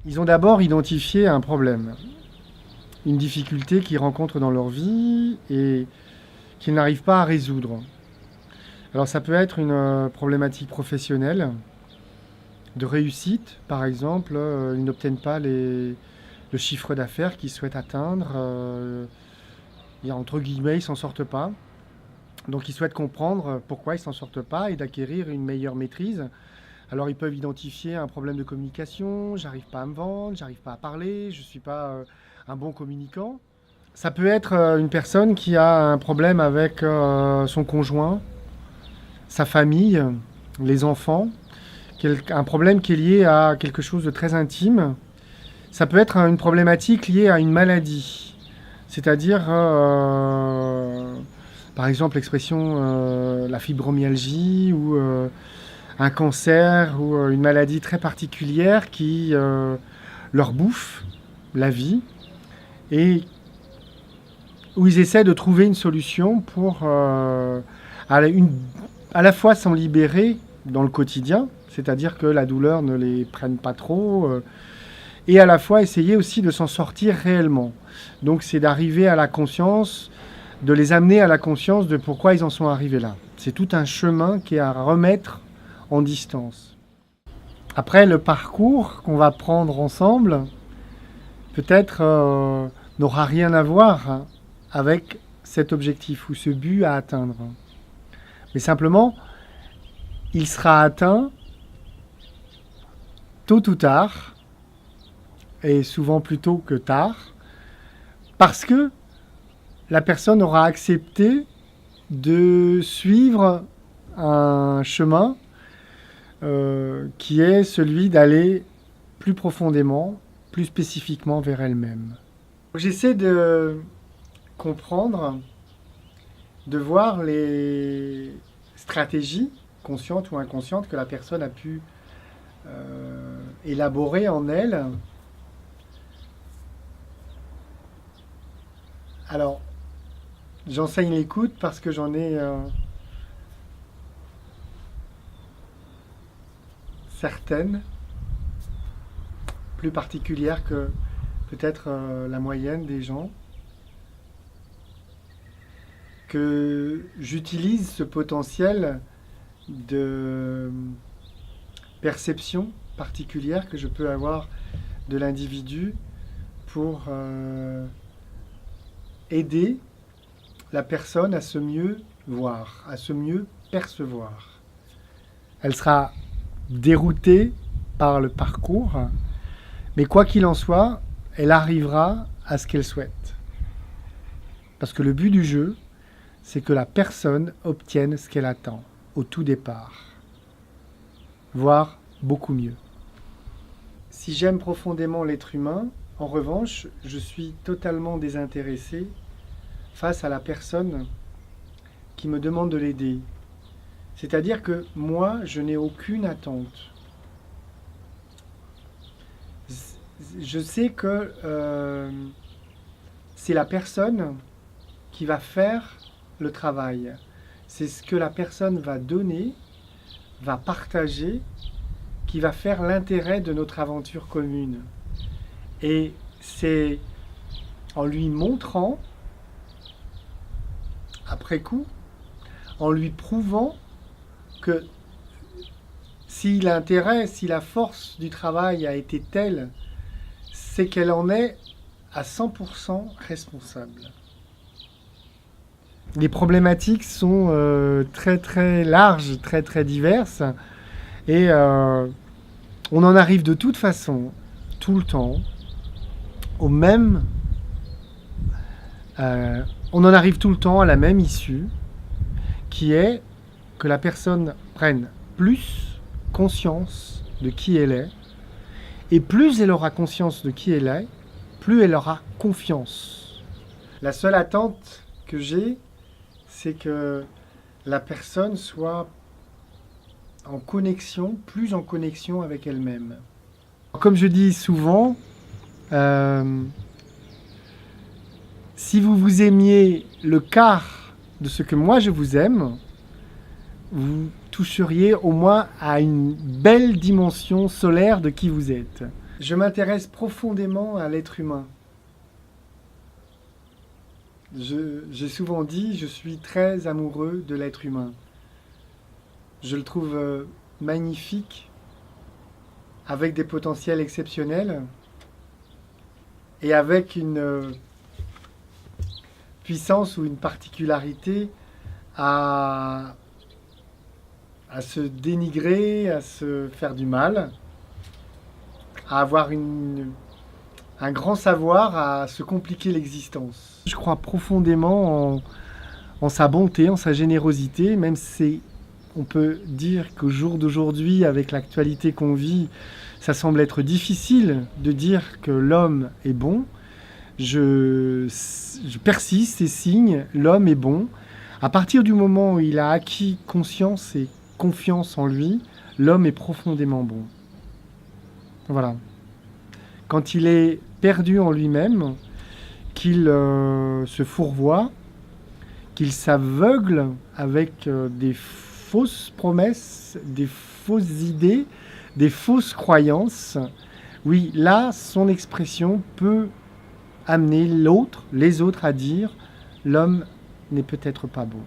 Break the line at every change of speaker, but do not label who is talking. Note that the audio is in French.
Ils ont d'abord identifié un problème, une difficulté qu'ils rencontrent dans leur vie et qu'ils n'arrivent pas à résoudre. Alors ça peut être une problématique professionnelle, de réussite par exemple, ils n'obtiennent pas le chiffre d'affaires qu'ils souhaitent atteindre, et entre guillemets ils s'en sortent pas. Donc ils souhaitent comprendre pourquoi ils s'en sortent pas et d'acquérir une meilleure maîtrise. Alors ils peuvent identifier un problème de communication, j'arrive pas à me vendre, j'arrive pas à parler, je suis pas un bon communicant. Ça peut être une personne qui a un problème avec son conjoint, sa famille, les enfants, un problème qui est lié à quelque chose de très intime. Ça peut être une problématique liée à une maladie, c'est-à-dire, par exemple, l'expression la fibromyalgie ou un cancer ou une maladie très particulière qui leur bouffe la vie et où ils essaient de trouver une solution pour à la fois s'en libérer dans le quotidien, c'est-à-dire que la douleur ne les prenne pas trop, et à la fois essayer aussi de s'en sortir réellement. Donc c'est d'arriver à la conscience, de les amener à la conscience de pourquoi ils en sont arrivés là. C'est tout un chemin qui est à remettre en distance. Après, le parcours qu'on va prendre ensemble, peut-être n'aura rien à voir avec cet objectif ou ce but à atteindre. Mais simplement, il sera atteint tôt ou tard, et souvent plus tôt que tard, parce que la personne aura accepté de suivre un chemin qui est celui d'aller plus profondément, plus spécifiquement vers elle-même. J'essaie de comprendre, de voir les stratégies, conscientes ou inconscientes, que la personne a pu élaborer en elle. Alors, j'enseigne l'écoute parce que j'en ai certaines, plus particulières que peut-être la moyenne des gens, que j'utilise ce potentiel de perception particulière que je peux avoir de l'individu pour aider la personne à se mieux voir, à se mieux percevoir. Elle sera déroutée par le parcours, mais quoi qu'il en soit, elle arrivera à ce qu'elle souhaite. Parce que le but du jeu, c'est que la personne obtienne ce qu'elle attend au tout départ, voire beaucoup mieux. Si j'aime profondément l'être humain, en revanche, je suis totalement désintéressé face à la personne qui me demande de l'aider. C'est-à-dire que moi, je n'ai aucune attente. Je sais que c'est la personne qui va faire le travail. C'est ce que la personne va donner, va partager, qui va faire l'intérêt de notre aventure commune. Et c'est en lui montrant, après coup, en lui prouvant que si l'intérêt, si la force du travail a été telle, c'est qu'elle en est à 100% responsable. Les problématiques sont très très larges, très très diverses, et on en arrive de toute façon, tout le temps, au même... on en arrive tout le temps à la même issue, qui est que la personne prenne plus conscience de qui elle est, et plus elle aura conscience de qui elle est, plus elle aura confiance. La seule attente que j'ai, c'est que la personne soit en connexion, plus en connexion avec elle-même. Comme je dis souvent, si vous vous aimiez le quart de ce que moi je vous aime, vous toucheriez au moins à une belle dimension solaire de qui vous êtes. Je m'intéresse profondément à l'être humain. J'ai souvent dit, je suis très amoureux de l'être humain. Je le trouve magnifique, avec des potentiels exceptionnels et avec une puissance ou une particularité à, à se dénigrer, à se faire du mal, à avoir un grand savoir, à se compliquer l'existence. Je crois profondément en sa bonté, en sa générosité, même si on peut dire qu'au jour d'aujourd'hui, avec l'actualité qu'on vit, ça semble être difficile de dire que l'homme est bon. Je persiste et signe, l'homme est bon. À partir du moment où il a acquis conscience et confiance en lui, l'homme est profondément bon. Voilà. Quand il est perdu en lui-même, qu'il se fourvoie, qu'il s'aveugle avec des fausses promesses, des fausses idées, des fausses croyances, oui, là, son expression peut amener les autres à dire l'homme n'est peut-être pas beau.